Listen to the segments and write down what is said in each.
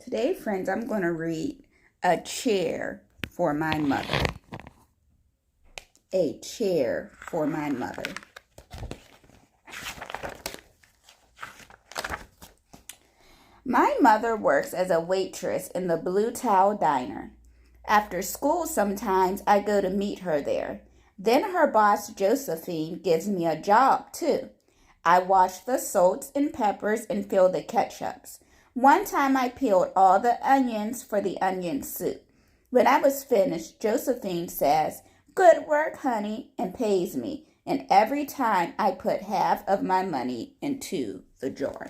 Today, friends, I'm going to read A Chair for My Mother. A Chair for My Mother. My mother works as a waitress in the Blue Towel Diner. After school, sometimes I go to meet her there. Then her boss, Josephine, gives me a job, too. I wash the salts and peppers and fill the ketchups. One time I peeled all the onions for the onion soup. When I was finished, Josephine says, "Good work, honey," and pays me. And every time I put half of my money into the jar.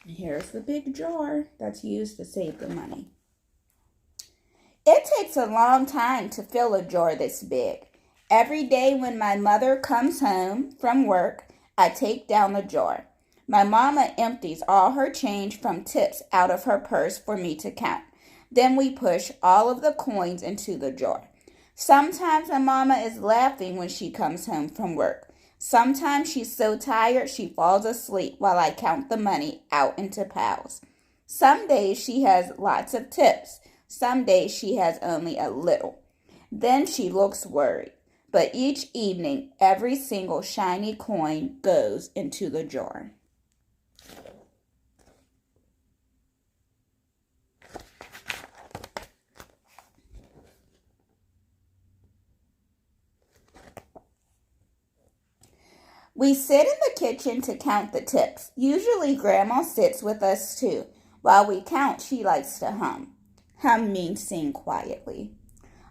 Here's the big jar that's used to save the money. It takes a long time to fill a jar this big. Every day when my mother comes home from work, I take down the jar. My mama empties all her change from tips out of her purse for me to count. Then we push all of the coins into the jar. Sometimes my mama is laughing when she comes home from work. Sometimes she's so tired she falls asleep while I count the money out into piles. Some days she has lots of tips. Some days she has only a little. Then she looks worried. But each evening, every single shiny coin goes into the jar. We sit in the kitchen to count the tips. Usually Grandma sits with us too. While we count, she likes to hum. Hum means sing quietly.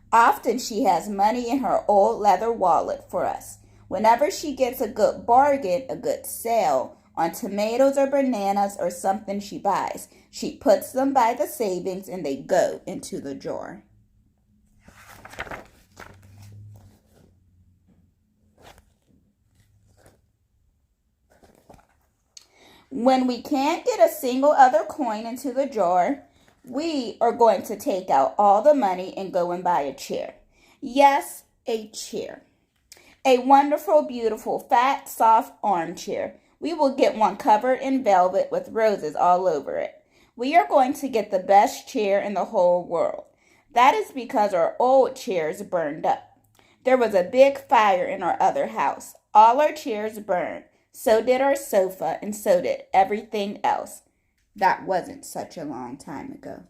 Often she has money in her old leather wallet for us. Whenever she gets a good bargain, a good sale, on tomatoes or bananas or something she buys, she puts them by the savings and they go into the jar. When we can't get a single other coin into the jar, we are going to take out all the money and go and buy a chair. Yes, a chair. A wonderful, beautiful, fat, soft armchair. We will get one covered in velvet with roses all over it. We are going to get the best chair in the whole world. That is because our old chairs burned up. There was a big fire in our other house. All our chairs burned. So did our sofa, and so did everything else. That wasn't such a long time ago.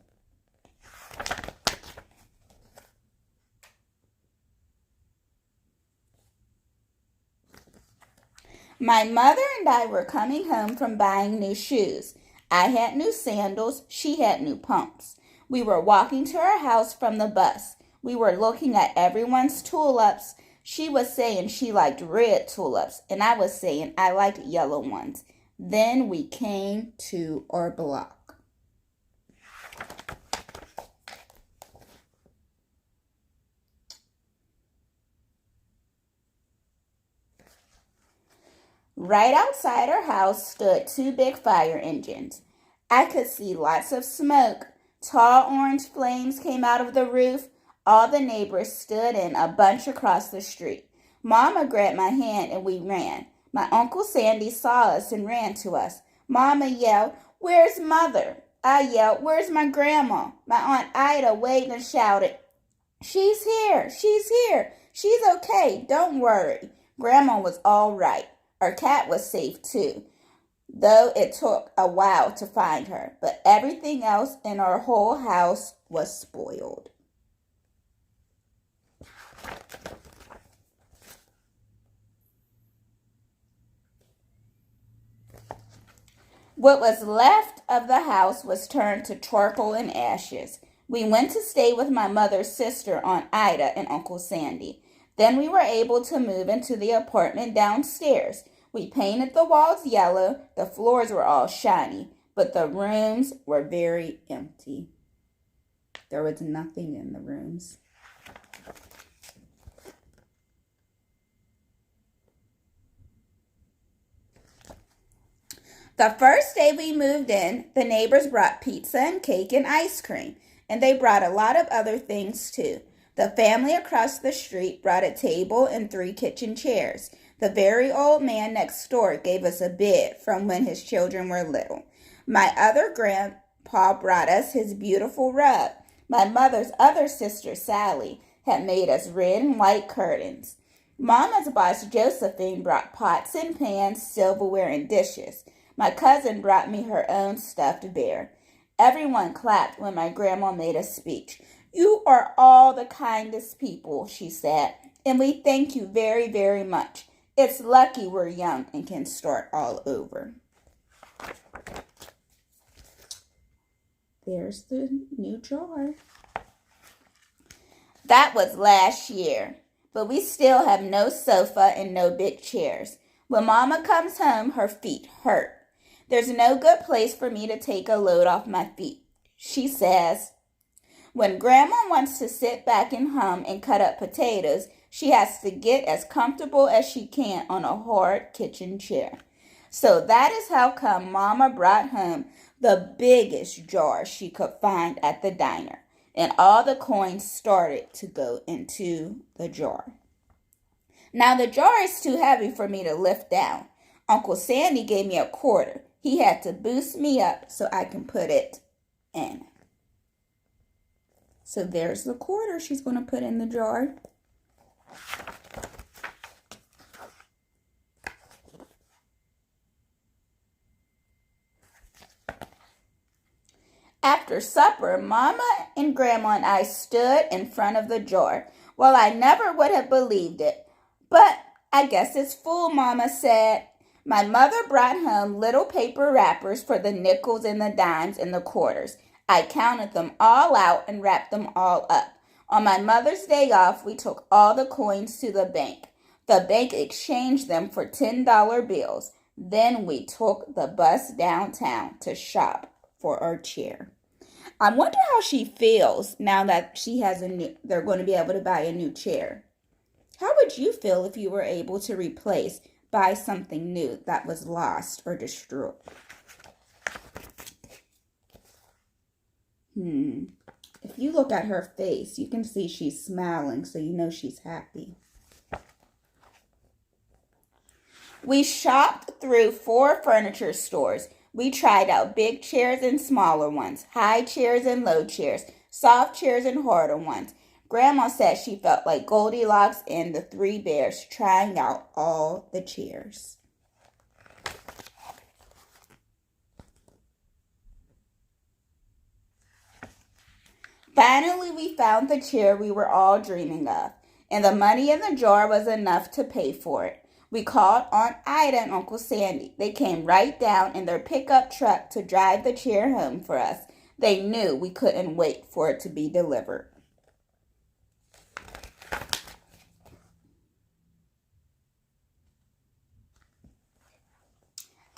My mother and I were coming home from buying new shoes. I had new sandals. She had new pumps. We were walking to our house from the bus. We were looking at everyone's tulips. She was saying she liked red tulips, and I was saying I liked yellow ones. Then we came to our block. Right outside our house stood two big fire engines. I could see lots of smoke. Tall orange flames came out of the roof. All the neighbors stood in a bunch across the street. Mama grabbed my hand and we ran. My Uncle Sandy saw us and ran to us. Mama yelled, "Where's Mother?" I yelled, "Where's my grandma?" My Aunt Ida waved and shouted, "She's here, she's here. She's okay, don't worry." Grandma was all right. Our cat was safe too, though it took a while to find her. But everything else in our whole house was spoiled. What was left of the house was turned to charcoal and ashes. We went to stay with my mother's sister, Aunt Ida, and Uncle Sandy. Then we were able to move into the apartment downstairs. We painted the walls yellow, the floors were all shiny, but the rooms were very empty. There was nothing in the rooms. The first day we moved in, the neighbors brought pizza and cake and ice cream, and they brought a lot of other things too. The family across the street brought a table and 3 kitchen chairs. The very old man next door gave us a bed from when his children were little. My other grandpa brought us his beautiful rug. My mother's other sister, Sally, had made us red and white curtains. Mama's boss, Josephine, brought pots and pans, silverware, and dishes. My cousin brought me her own stuffed bear. Everyone clapped when my grandma made a speech. "You are all the kindest people," she said, "and we thank you very, very much. It's lucky we're young and can start all over." There's the new jar. That was last year, but we still have no sofa and no big chairs. When Mama comes home, her feet hurt. There's no good place for me to take a load off my feet. She says, when Grandma wants to sit back and hum and cut up potatoes, she has to get as comfortable as she can on a hard kitchen chair. So that is how come Mama brought home the biggest jar she could find at the diner, and all the coins started to go into the jar. Now the jar is too heavy for me to lift down. Uncle Sandy gave me a quarter. He had to boost me up so I can put it in. So there's the quarter she's going to put in the jar. After supper, Mama and Grandma and I stood in front of the jar. Well, I never would have believed it, but I guess it's full, Mama said. My mother brought home little paper wrappers for the nickels and the dimes and the quarters. I counted them all out and wrapped them all up. On my mother's day off, we took all the coins to the bank. The bank exchanged them for $10 bills. Then we took the bus downtown to shop for our chair. I wonder how she feels now that they're going to be able to buy a new chair. How would you feel if you were able to buy something new that was lost or destroyed? If you look at her face, you can see she's smiling, so you know she's happy. We shopped through 4 furniture stores. We tried out big chairs and smaller ones, high chairs and low chairs, soft chairs and harder ones. Grandma said she felt like Goldilocks and the 3 bears trying out all the chairs. Finally, we found the chair we were all dreaming of, and the money in the jar was enough to pay for it. We called Aunt Ida and Uncle Sandy. They came right down in their pickup truck to drive the chair home for us. They knew we couldn't wait for it to be delivered.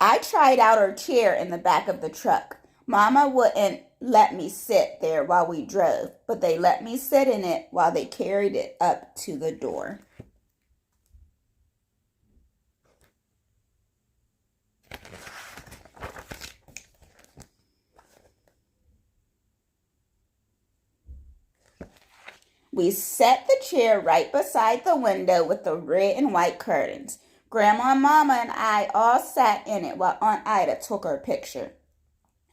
I tried out her chair in the back of the truck. Mama wouldn't let me sit there while we drove, but they let me sit in it while they carried it up to the door. We set the chair right beside the window with the red and white curtains. Grandma, Mama, and I all sat in it while Aunt Ida took her picture.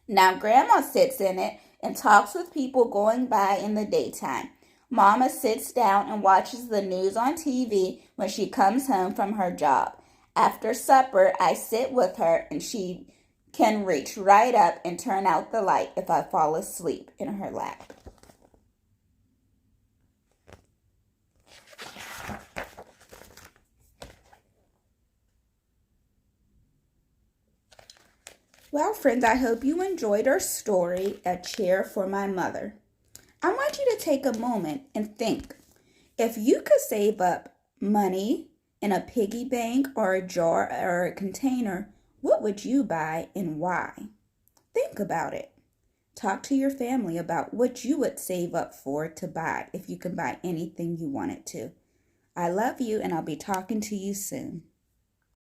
Now Grandma sits in it and talks with people going by in the daytime. Mama sits down and watches the news on TV when she comes home from her job. After supper, I sit with her and she can reach right up and turn out the light if I fall asleep in her lap. Well, friends, I hope you enjoyed our story, A Chair for My Mother. I want you to take a moment and think, if you could save up money in a piggy bank or a jar or a container, what would you buy and why? Think about it. Talk to your family about what you would save up for to buy if you can buy anything you wanted to. I love you, and I'll be talking to you soon.